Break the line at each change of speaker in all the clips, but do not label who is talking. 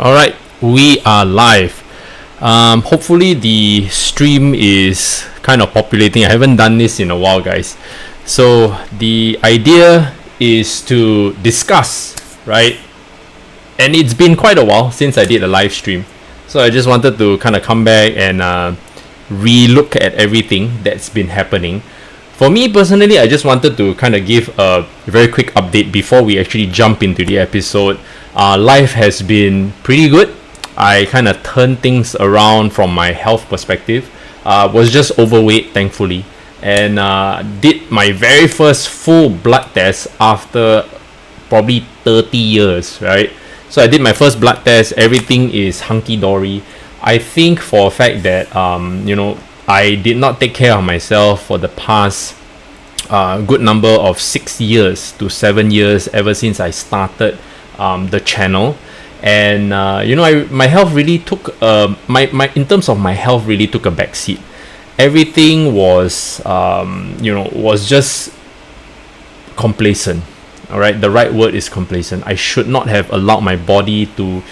Alright, we are live. Hopefully the stream is kind of populating. I haven't done this in a while, guys. So the idea is to discuss, right? And it's been quite a while since I did a live stream. So I just wanted to kind of come back and re-look at everything that's been happening. For me personally, I just wanted to kind of give a very quick update before we actually jump into the episode. Life has been pretty good. I kind of turned things around from my health perspective. Was just overweight, thankfully, and did my very first full blood test after probably 30 years, right? So I did my first blood test. Everything is hunky-dory. I think for a fact that I did not take care of myself for the past good number of 6 years to 7 years ever since I started the channel. And my health really took my in terms of my health really took a backseat. Everything was was just complacent. All right, the right word is complacent. I should not have allowed my body to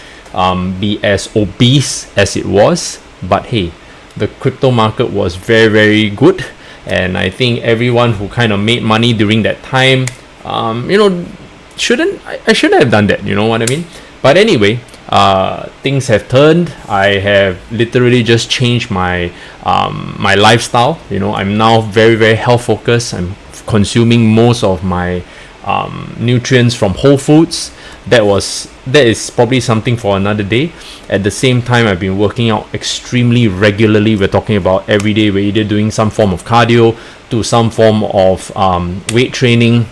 be as obese as it was, but hey, the crypto market was very, very good, and I think everyone who kind of made money during that time, I shouldn't have done that. You know what I mean? But anyway, things have turned. I have literally just changed my my lifestyle. I'm now very, very health focused. I'm consuming most of my nutrients from whole foods. That is probably something for another day. At the same time, I've been working out extremely regularly. We're talking about every day. We're either doing some form of cardio to some form of weight training.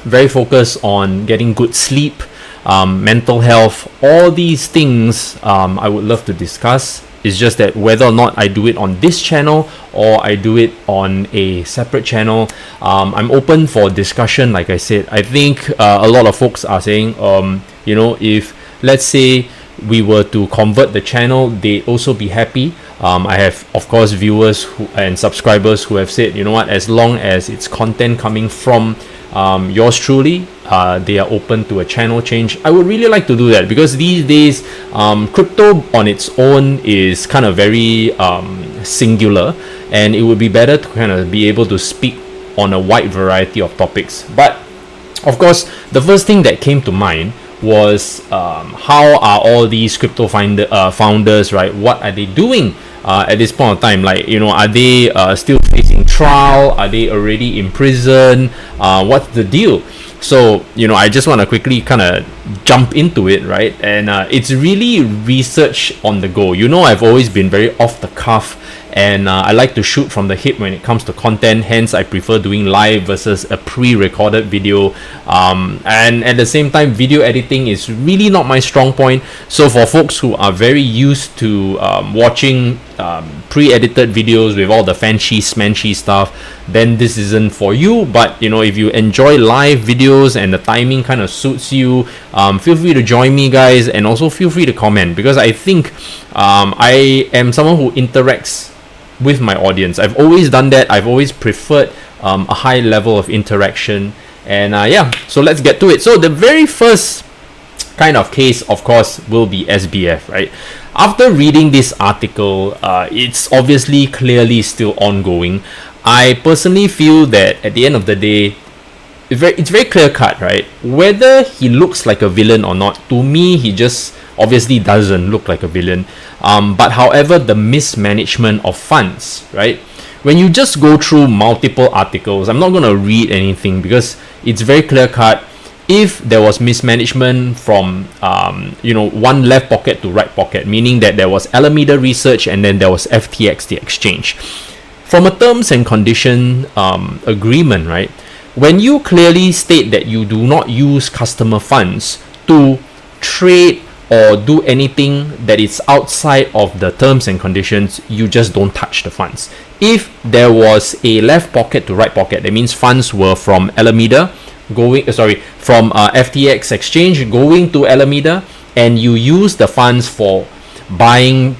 Very focused on getting good sleep, mental health. All these things I would love to discuss. It's just that whether or not I do it on this channel or I do it on a separate channel, I'm open for discussion. Like I said, I think a lot of folks are saying, if let's say we were to convert the channel, they'd also be happy. I have, of course, viewers and subscribers who have said, you know what, as long as it's content coming from yours truly, they are open to a channel change. I would really like to do that because these days crypto on its own is kind of very singular, and it would be better to kind of be able to speak on a wide variety of topics. But of course, the first thing that came to mind was how are all these crypto founders, right? What are they doing at this point of time? Like, are they still facing trial? Are they already in prison? What's the deal? So, I just want to quickly kind of jump into it, right? And it's really research on the go. I've always been very off the cuff, and I like to shoot from the hip when it comes to content. Hence, I prefer doing live versus a pre-recorded video. And at the same time, video editing is really not my strong point. So for folks who are very used to watching pre-edited videos with all the fancy smanchy stuff, then this isn't for you. But if you enjoy live videos and the timing kind of suits you, feel free to join me, guys, and also feel free to comment, because I think I am someone who interacts with my audience. I've always done that. I've always preferred a high level of interaction. And so let's get to it. So the very first kind of case, of course, will be SBF, right? After reading this article, it's obviously clearly still ongoing. I personally feel that at the end of the day, it's very clear cut, right? Whether he looks like a villain or not, to me, he just obviously doesn't look like a villain. But however, the mismanagement of funds, right? When you just go through multiple articles, I'm not going to read anything because it's very clear cut. If there was mismanagement from one left pocket to right pocket, meaning that there was Alameda Research and then there was FTX, the exchange. From a terms and condition agreement, right? When you clearly state that you do not use customer funds to trade or do anything that is outside of the terms and conditions, you just don't touch the funds. If there was a left pocket to right pocket, that means funds were from Alameda from FTX exchange going to Alameda, and you use the funds for buying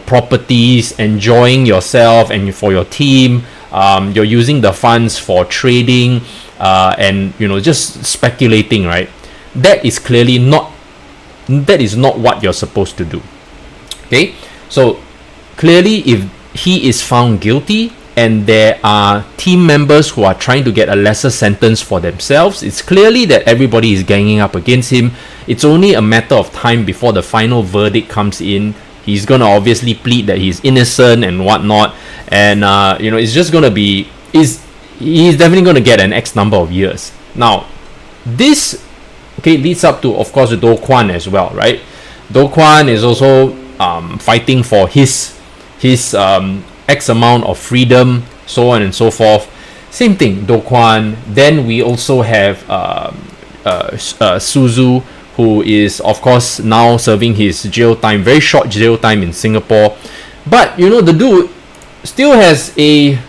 properties, enjoying yourself and for your team. You're using the funds for trading and just speculating, right? That is clearly not That is not what you're supposed to do. Okay, so clearly, if he is found guilty and there are team members who are trying to get a lesser sentence for themselves, it's clearly that everybody is ganging up against him. It's only a matter of time before the final verdict comes in. He's gonna obviously plead that he's innocent and whatnot, and it's just gonna be he's definitely gonna get an X number of years. Now, this leads up to, of course, Do Kwon as well, right? Do Kwon is also fighting for his X amount of freedom, so on and so forth. Same thing, Do Kwon. Then we also have Suzu, who is, of course, now serving his jail time, very short jail time in Singapore. But the dude still has a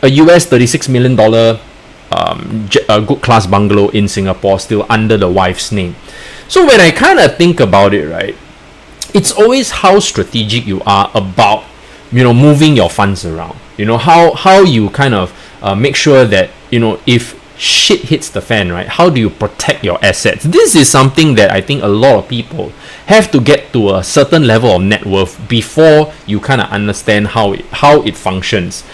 US $36 million good class bungalow in Singapore, still under the wife's name. So when I kind of think about it, right, it's always how strategic you are about moving your funds around. How you kind of make sure that if shit hits the fan, right, how do you protect your assets? This is something that I think a lot of people have to get to a certain level of net worth before you kind of understand how it functions.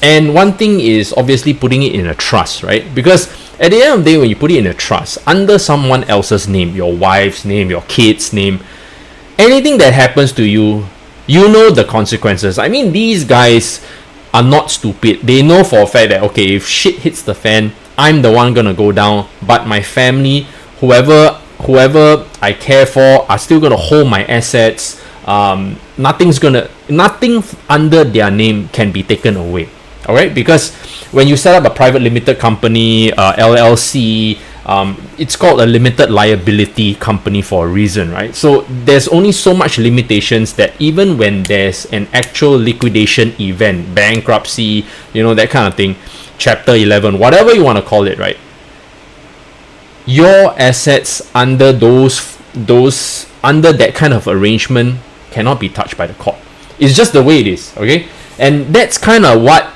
And one thing is obviously putting it in a trust, right? Because at the end of the day, when you put it in a trust under someone else's name, your wife's name, your kid's name, anything that happens to you, the consequences. I mean, these guys are not stupid. They know for a fact that, okay, if shit hits the fan, I'm the one gonna go down, but my family, whoever I care for, are still gonna hold my assets. Nothing under their name can be taken away. All right, because when you set up a private limited company, LLC, it's called a limited liability company for a reason, right? So there's only so much limitations that even when there's an actual liquidation event, bankruptcy, that kind of thing, Chapter 11, whatever you want to call it, right? Your assets under under that kind of arrangement cannot be touched by the court. It's just the way it is, okay? And that's kind of what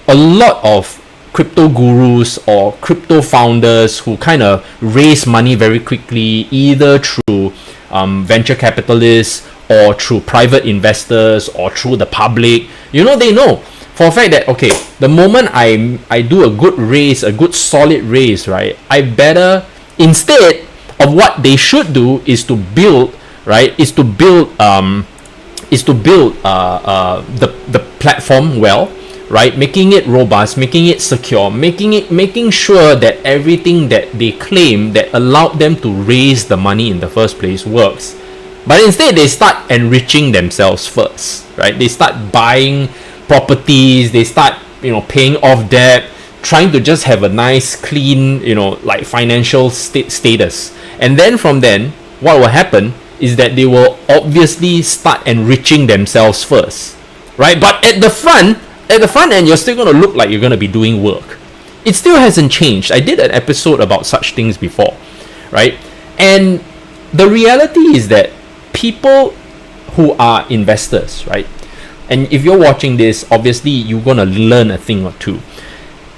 a lot of crypto gurus or crypto founders who kind of raise money very quickly, either through venture capitalists or through private investors or through the public, they know for a fact that, okay, the moment I do a good raise, a good solid raise, right, I better, instead of what they should do is to build the platform well, right, making it robust, making it secure, making sure that everything that they claim that allowed them to raise the money in the first place works. But instead they start enriching themselves first, right? They start buying properties, they start paying off debt, trying to just have a nice clean like financial status. And then from then what will happen is that they will obviously start enriching themselves first, right? But at the front end, you're still going to look like you're going to be doing work. It still hasn't changed. I did an episode about such things before, right? And the reality is that people who are investors, right, and if you're watching this, obviously you're going to learn a thing or two.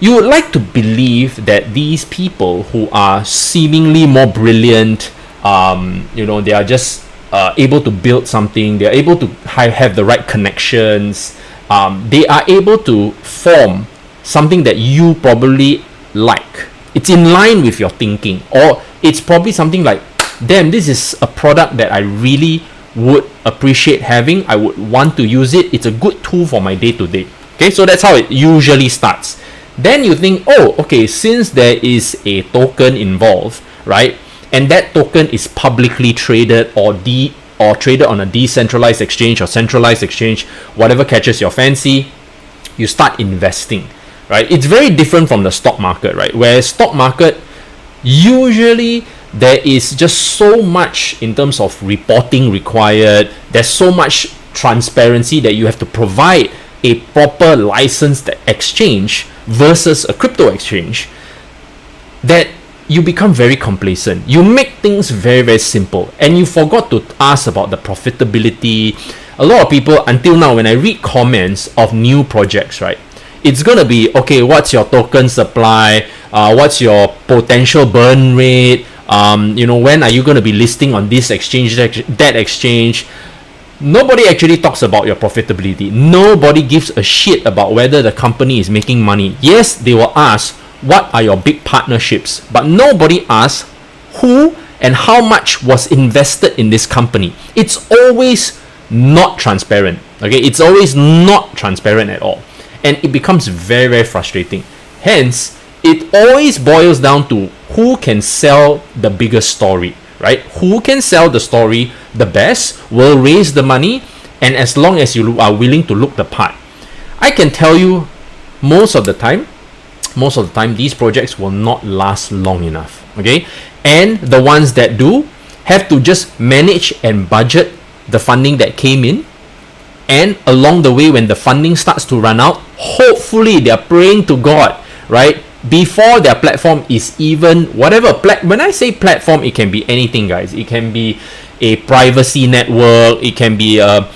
You would like to believe that these people who are seemingly more brilliant, they are just able to build something, they're able to have the right connections, they are able to form something that you probably like. It's in line with your thinking, or it's probably something like, damn, this is a product that I really would appreciate having. I would want to use it. It's a good tool for my day-to-day. Okay, so that's how it usually starts. Then you think, oh, okay, since there is a token involved, right, and that token is publicly traded or traded on a decentralized exchange or centralized exchange, whatever catches your fancy, you start investing, right? It's very different from the stock market, right? Where stock market, usually there is just so much in terms of reporting required. There's so much transparency that you have to provide a proper licensed exchange versus a crypto exchange, that you become very complacent. You make things very, very simple, and you forgot to ask about the profitability. A lot of people, until now, when I read comments of new projects, right, it's gonna be, okay, what's your token supply? What's your potential burn rate? when are you going to be listing on this exchange, that exchange? Nobody actually talks about your profitability. Nobody gives a shit about whether the company is making money. Yes, they will ask, what are your big partnerships? But nobody asks who and how much was invested in this company. It's always not transparent. Okay, it's always not transparent at all. And it becomes very, very frustrating. Hence, it always boils down to who can sell the biggest story, right? Who can sell the story the best will raise the money, and as long as you are willing to look the part. I can tell you most of the time these projects will not last long enough, okay? And the ones that do have to just manage and budget the funding that came in, and along the way when the funding starts to run out, hopefully they're praying to God, right? Before their platform is even whatever. When I say platform, it can be anything, guys. It can be a privacy network, it can be a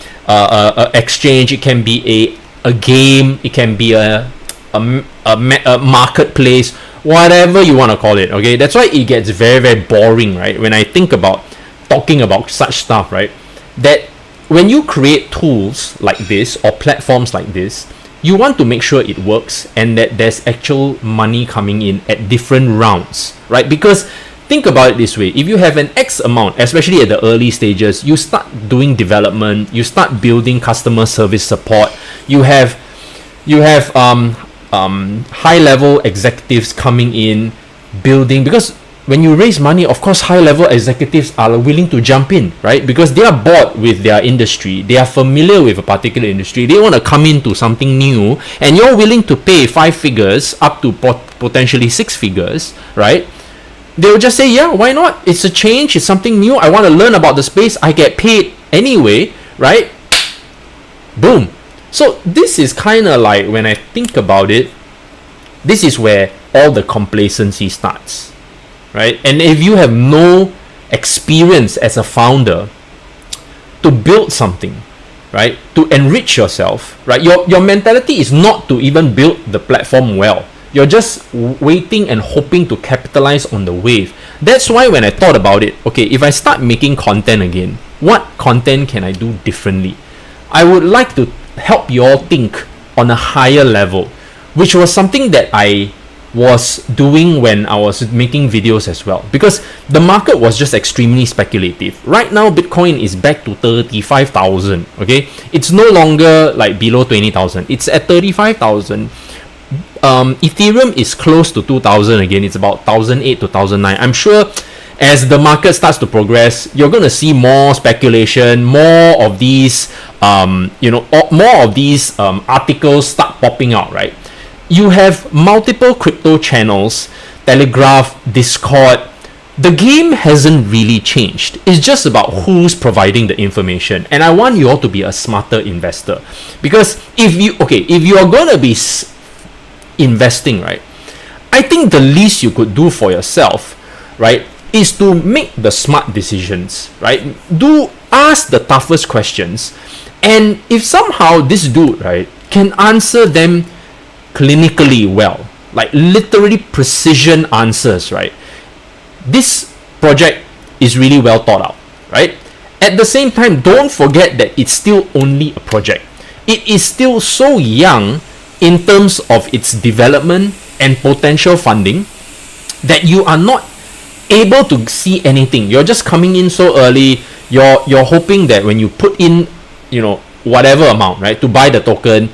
exchange, it can be a game, it can be a marketplace, whatever you want to call it. Okay, that's why it gets very, very boring, right? When I think about talking about such stuff, right? That when you create tools like this or platforms like this, you want to make sure it works and that there's actual money coming in at different rounds, right? Because think about it this way: if you have an X amount, especially at the early stages, you start doing development, you start building customer service support, you have high level executives coming in building, because when you raise money, of course high level executives are willing to jump in, right? Because they are bored with their industry, they are familiar with a particular industry, they want to come into something new, and you're willing to pay 5 figures up to potentially 6 figures, right? They'll just say, yeah, why not? It's a change, it's something new, I want to learn about the space, I get paid anyway, right? Boom. So this is kind of like, when I think about it, this is where all the complacency starts, right? And if you have no experience as a founder to build something, right, to enrich yourself, right, your mentality is not to even build the platform well. You're just waiting and hoping to capitalize on the wave. That's why when I thought about it, okay, if I start making content again, what content can I do differently? I would like to help you all think on a higher level, which was something that I was doing when I was making videos as well, because the market was just extremely speculative. Right now Bitcoin is back to 35,000. okay, it's no longer like below 20,000, it's at 35,000. Ethereum is close to 2,000 again, it's about 1,008 to 1,009. I'm sure as the market starts to progress, you're going to see more speculation, more of these articles start popping out, right? You have multiple crypto channels, Telegraph, Discord. The game hasn't really changed. It's just about who's providing the information. And I want you all to be a smarter investor. Because if you are going to be investing, right, I think the least you could do for yourself, right, is to make the smart decisions, right? Ask the toughest questions. And if somehow this dude, right, can answer them clinically well, like literally precision answers, right, this project is really well thought out, right? At the same time, don't forget that it's still only a project. It is still so young in terms of its development and potential funding that you are not able to see anything. You're just coming in so early. You're hoping that when you put in, whatever amount, right, to buy the token,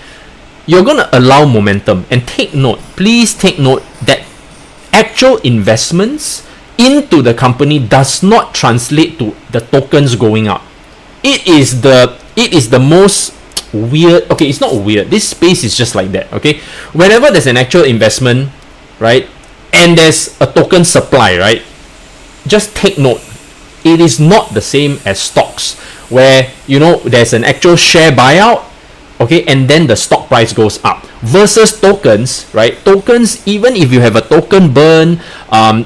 you're going to allow momentum. And please take note that actual investments into the company does not translate to the tokens going up. It is the most weird. Okay, it's not weird. This space is just like that. Okay, whenever there's an actual investment, right, and there's a token supply, right, just take note. It is not the same as stocks, where there's an actual share buyout, okay, and then the stock price goes up, versus tokens, right? Tokens, even if you have a token burn,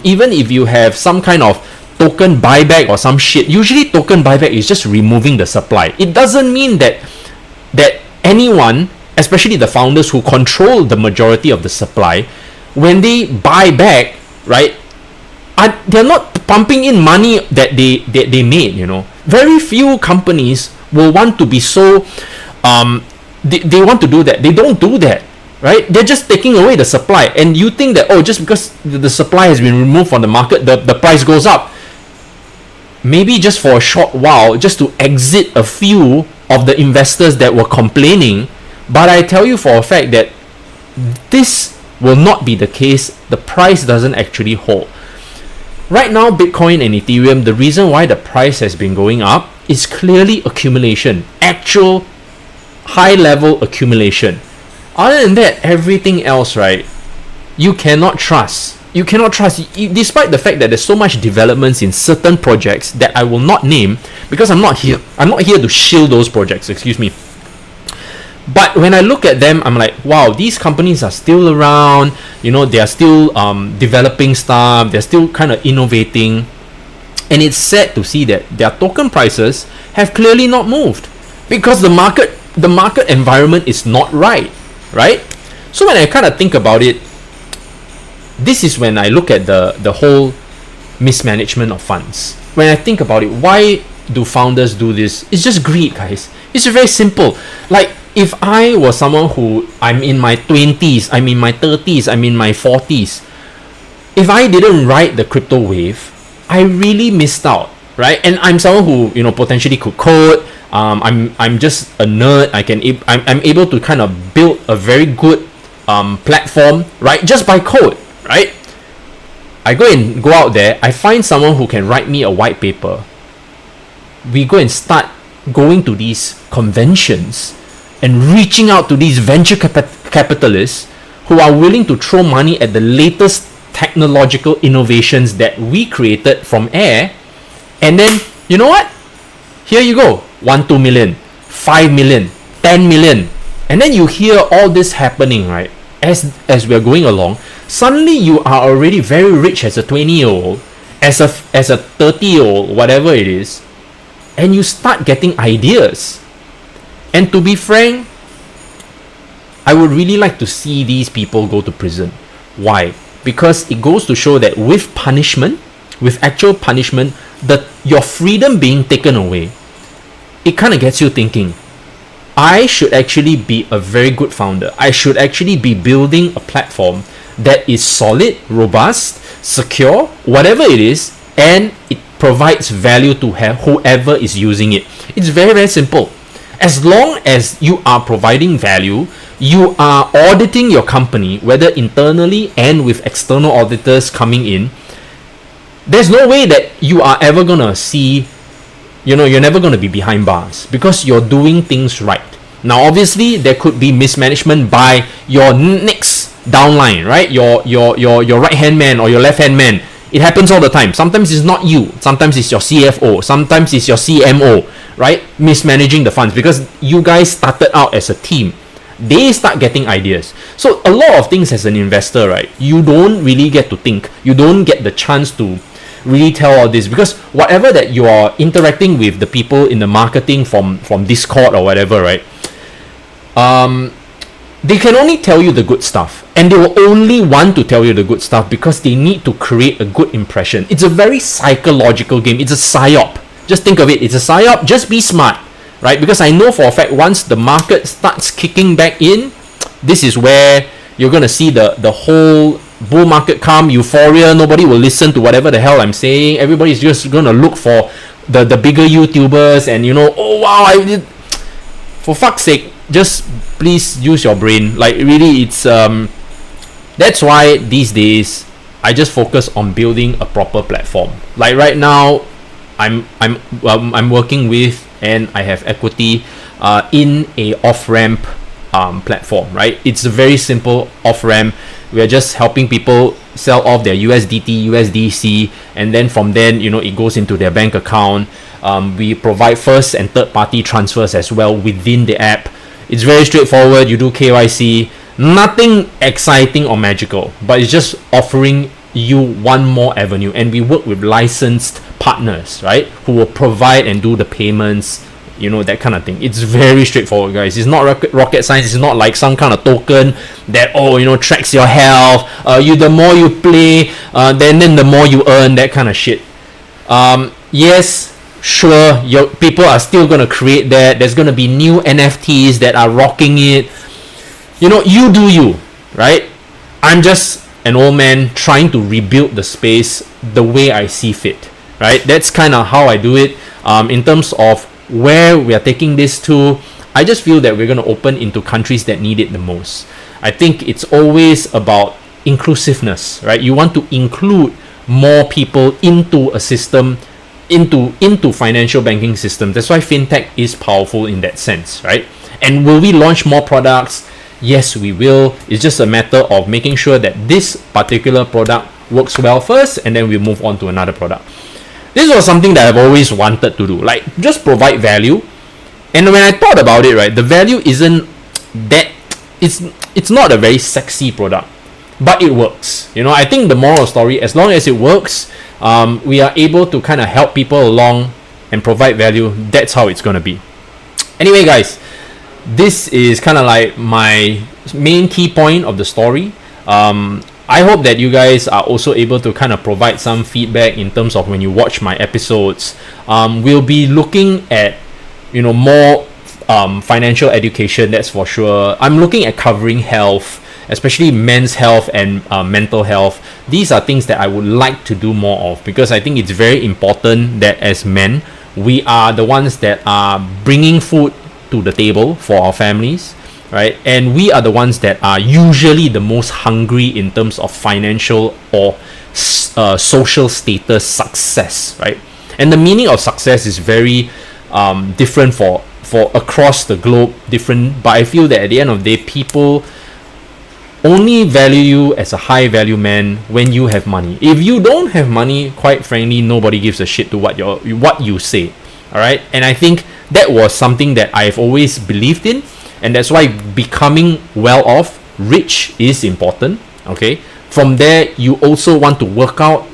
even if you have some kind of token buyback or some shit, usually token buyback is just removing the supply. It doesn't mean that anyone, especially the founders who control the majority of the supply, when they buy back, right, they're not pumping in money that they made, you know. Very few companies will want to be so they want to do that. They don't do that, right? They're just taking away the supply, and you think that, oh, just because the supply has been removed from the market, the price goes up. Maybe just for a short while, just to exit a few of the investors that were complaining. But I tell you for a fact that this will not be the case. The price doesn't actually hold. Right now, Bitcoin and Ethereum, the reason why the price has been going up is clearly accumulation, actual high-level accumulation. Other than that, everything else, right, you cannot trust. You cannot trust, despite the fact that there's so much developments in certain projects that I will not name, because I'm not here to shield those projects, excuse me. But when I look at them, I'm like, wow, these companies are still around, you know, they are still developing stuff, they're still kind of innovating. And it's sad to see that their token prices have clearly not moved because the market environment is not right? So when I kind of think about it, this is when I look at the whole mismanagement of funds. When I think about it, why do founders do this? It's just greed, guys. It's very simple. Like, if I was someone who, I'm in my 20s, I'm in my 30s, I'm in my 40s, if I didn't ride the crypto wave, I really missed out, right? And I'm someone who, you know, potentially could code. I'm just a nerd. I'm able to kind of build a very good platform, right? Just by code, right? I go out there, I find someone who can write me a white paper. We go and start going to these conventions and reaching out to these venture capitalists who are willing to throw money at the latest technological innovations that we created from air. And then, you know what? Here you go. 1-2 million, 5 million, 10 million. And then you hear all this happening, right? As we're going along, suddenly you are already very rich as a 20-year-old, as a 30-year-old, whatever it is, and you start getting ideas. And to be frank, I would really like to see these people go to prison. Why? Because it goes to show that with punishment, with actual punishment, your freedom being taken away, it kind of gets you thinking, I should actually be a very good founder. I should actually be building a platform that is solid, robust, secure, whatever it is, and it provides value to whoever is using it. It's very, very simple. As long as you are providing value, you are auditing your company, whether internally and with external auditors coming in, there's no way that you are ever going to see, you're never going to be behind bars because you're doing things right. Now, obviously, there could be mismanagement by your next downline, right? Your right-hand man or your left-hand man. It happens all the time. Sometimes it's not you. Sometimes it's your CFO. Sometimes it's your CMO, right? Mismanaging the funds because you guys started out as a team. They start getting ideas. So a lot of things as an investor, right? You don't really get to think. You don't get the chance to really tell all this because whatever that you are interacting with the people in the marketing from Discord or whatever, right? They can only tell you the good stuff, and they will only want to tell you the good stuff because they need to create a good impression. It's a very psychological game. It's a psyop. Just think of it. It's a psyop. Just be smart, right? Because I know for a fact once the market starts kicking back in, this is where you're gonna see the whole bull market come, euphoria. Nobody will listen to whatever the hell I'm saying. Everybody's just gonna look for the bigger YouTubers and oh wow, I did. For fuck's sake, just please use your brain. Like really, it's that's why these days I just focus on building a proper platform. Like right now, I'm working with and I have equity in a off-ramp platform, right? It's a very simple off-ramp. We're just helping people sell off their USDT, USDC, and then from then, it goes into their bank account. We provide first and third party transfers as well within the app. It's very straightforward. You do KYC, nothing exciting or magical, but it's just offering you one more avenue. And we work with licensed partners, right, who will provide and do the payments, that kind of thing. It's very straightforward, guys. It's not rocket science. It's not like some kind of token that tracks your health. The more you play, then the more you earn, that kind of shit. Yes, sure, your people are still gonna create that. There's gonna be new NFTs that are rocking it. You do you, right? I'm just an old man trying to rebuild the space the way I see fit, right? That's kind of how I do it. In terms of where we are taking this to, I just feel that we're going to open into countries that need it the most. I think it's always about inclusiveness, right? You want to include more people into a system, into financial banking system. That's why fintech is powerful in that sense, right? And will we launch more products? Yes, we will. It's just a matter of making sure that this particular product works well first, and then we move on to another product. This was something that I've always wanted to do, like just provide value. And when I thought about it, right, the value isn't that, it's not a very sexy product, but it works. I think the moral story, as long as it works, we are able to kind of help people along and provide value. That's how it's going to be. Anyway, guys, this is kind of like my main key point of the story. I hope that you guys are also able to kind of provide some feedback in terms of when you watch my episodes. We'll be looking at more financial education, that's for sure. I'm looking at covering health, especially men's health and mental health. These are things that I would like to do more of, because I think it's very important that as men, we are the ones that are bringing food to the table for our families, right? And we are the ones that are usually the most hungry in terms of financial or social status success, right? And the meaning of success is very different for across the globe, different. But I feel that at the end of the day, people only value you as a high value man when you have money. If you don't have money, quite frankly, nobody gives a shit to what you say. All right, and I think that was something that I've always believed in, and that's why becoming well off, rich is important. Okay, from there you also want to work out,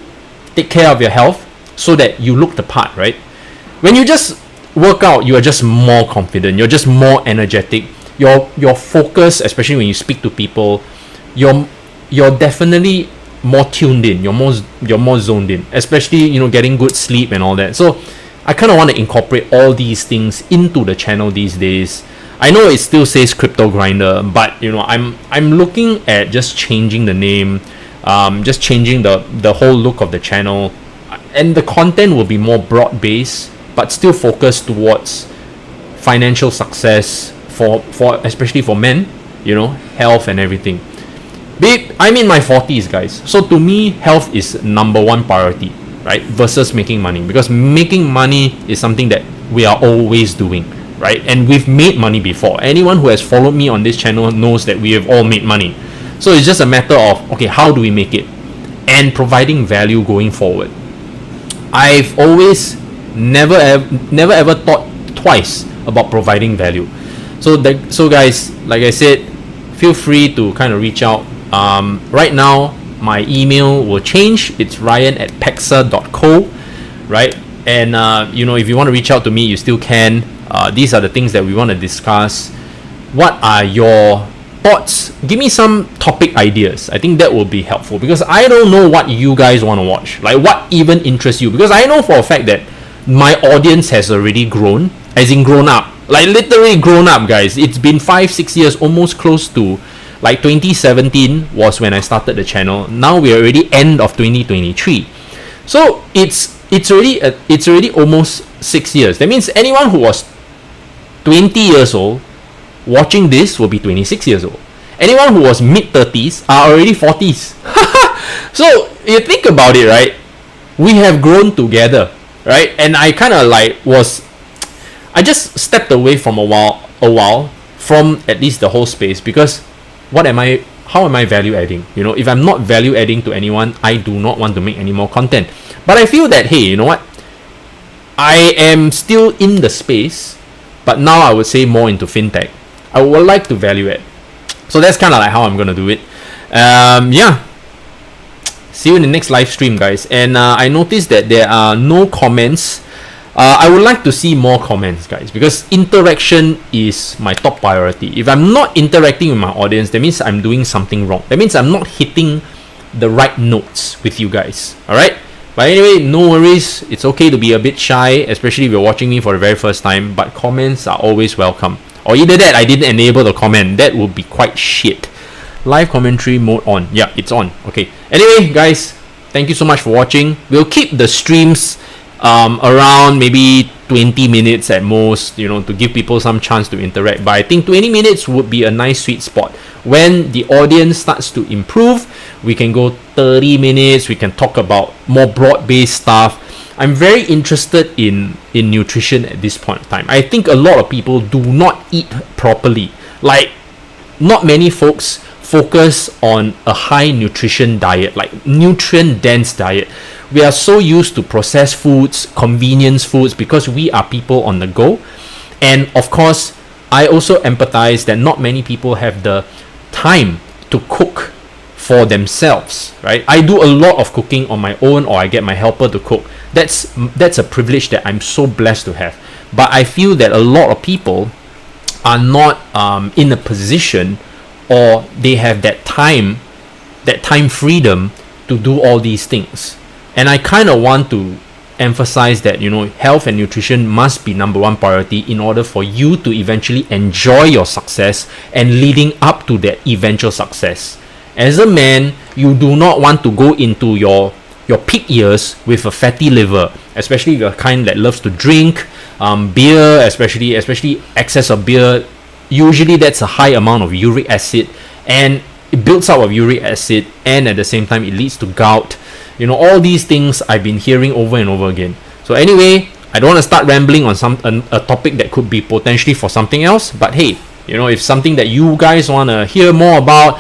take care of your health, so that you look the part, right? When you just work out, you are just more confident, you're just more energetic, your focus, especially when you speak to people, you're definitely more tuned in, you're more zoned in, especially getting good sleep and all that. So I kind of want to incorporate all these things into the channel these days. I know it still says Crypto Grinder, but I'm looking at just changing the name, just changing the whole look of the channel, and the content will be more broad based, but still focused towards financial success for especially for men, health and everything. I'm in my 40s, guys, so to me health is number one priority, right, versus making money, because making money is something that we are always doing, right? And we've made money before. Anyone who has followed me on this channel knows that we have all made money. So it's just a matter of, okay, how do we make it, and providing value going forward. I've always never ever thought twice about providing value. So guys, like I said, feel free to kind of reach out. Right now my email will change. It's ryan@pexa.co, right? And if you want to reach out to me, you still can. These are the things that we want to discuss. What are your thoughts? Give me some topic ideas. I think that will be helpful, because I don't know what you guys want to watch, like what even interests you, because I know for a fact that my audience has already grown, as in grown up, like literally grown up, guys. It's been 5-6 years, almost close to, like 2017 was when I started the channel. Now we're already end of 2023, so it's already almost 6 years. That means anyone who was 20 years old watching this will be 26 years old. Anyone who was mid-30s are already 40s. So you think about it, right? We have grown together, right? And I kind of I just stepped away from a while from at least the whole space, because how am I value adding? If I'm not value adding to anyone, I do not want to make any more content. But I feel that, hey, you know what? I am still in the space, but now I would say more into fintech. I would like to value add. So that's kind of like how I'm going to do it. Yeah. See you in the next live stream, guys. And I noticed that there are no comments. I would like to see more comments, guys, because interaction is my top priority. If I'm not interacting with my audience, that means I'm doing something wrong. That means I'm not hitting the right notes with you guys. All right? But anyway, no worries. It's okay to be a bit shy, especially if you're watching me for the very first time. But comments are always welcome. Or either that, I didn't enable the comment. That would be quite shit. Live commentary mode on. Yeah, it's on. Okay. Anyway, guys, thank you so much for watching. We'll keep the streams around maybe 20 minutes at most, to give people some chance to interact. But I think 20 minutes would be a nice sweet spot. When the audience starts to improve, we can go 30 minutes. We can talk about more broad-based stuff. I'm very interested in nutrition at this point in time. I think a lot of people do not eat properly. Like, not many folks focus on a high nutrition diet, like nutrient-dense diet. We are so used to processed foods, convenience foods, because we are people on the go. And of course, I also empathize that not many people have the time to cook for themselves, right? I do a lot of cooking on my own, or I get my helper to cook. That's a privilege that I'm so blessed to have. But I feel that a lot of people are not in a position, or they have that time freedom to do all these things. And I kind of want to emphasize that, health and nutrition must be number one priority in order for you to eventually enjoy your success and leading up to that eventual success. As a man, you do not want to go into your peak years with a fatty liver, especially if you're the kind that loves to drink beer, especially excess of beer. Usually that's a high amount of uric acid, and it builds up of uric acid, and at the same time it leads to gout. All these things I've been hearing over and over again. So anyway, I don't want to start rambling on a topic that could be potentially for something else. But hey, if something that you guys want to hear more about,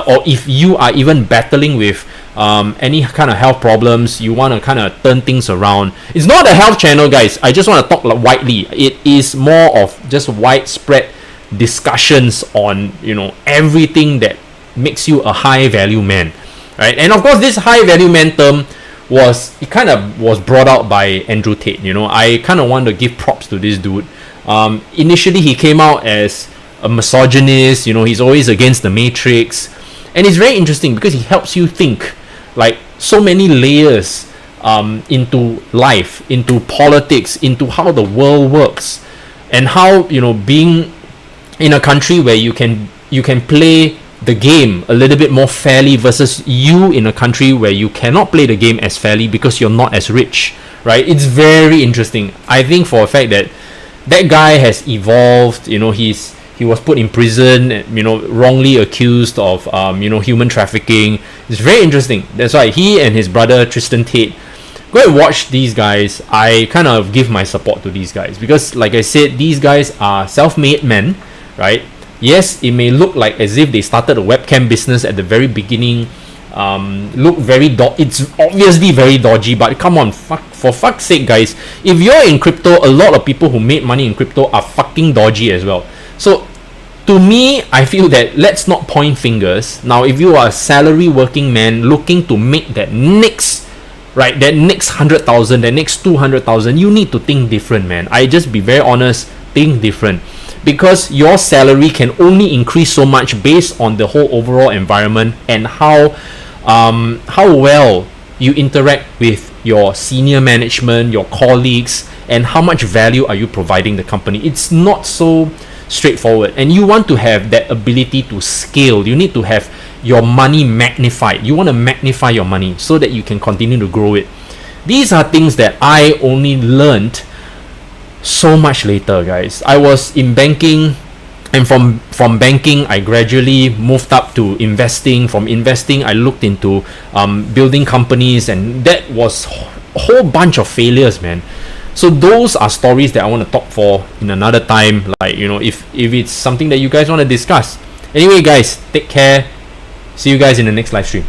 or if you are even battling with any kind of health problems, you want to kind of turn things around. It's not a health channel, guys. I just want to talk widely. It is more of just widespread discussions on everything that makes you a high value man. Right? And of course, this high value man term was brought out by Andrew Tate. I kind of want to give props to this dude. Initially, he came out as a misogynist. He's always against the Matrix, and it's very interesting because he helps you think like so many layers into life, into politics, into how the world works, and how being in a country where you can play the game a little bit more fairly versus you in a country where you cannot play the game as fairly because you're not as rich, right? It's very interesting. I think for a fact that guy has evolved. He was put in prison, wrongly accused of human trafficking. It's very interesting. That's why he and his brother Tristan Tate, go and watch these guys. I kind of give my support to these guys because, like I said, these guys are self-made men, right? Yes, it may look like as if they started a webcam business at the very beginning. It's obviously very dodgy, but come on, for fuck's sake, guys. If you're in crypto, a lot of people who made money in crypto are fucking dodgy as well. So, to me, I feel that let's not point fingers. Now, if you are a salary working man looking to make that next 100,000, that next 200,000, you need to think different, man. I just be very honest, think different. Because your salary can only increase so much based on the whole overall environment and how well you interact with your senior management, your colleagues, and how much value are you providing the company. It's not so straightforward, and you want to have that ability to scale. You need to have your money magnified. You want to magnify your money so that you can continue to grow it. These are things that I only learned so much later, guys. I was in banking, and from banking I gradually moved up to investing. From investing I looked into building companies, and that was a whole bunch of failures, man. So those are stories that I want to talk for in another time, like if it's something that you guys want to discuss. Anyway, guys, take care. See you guys in the next live stream.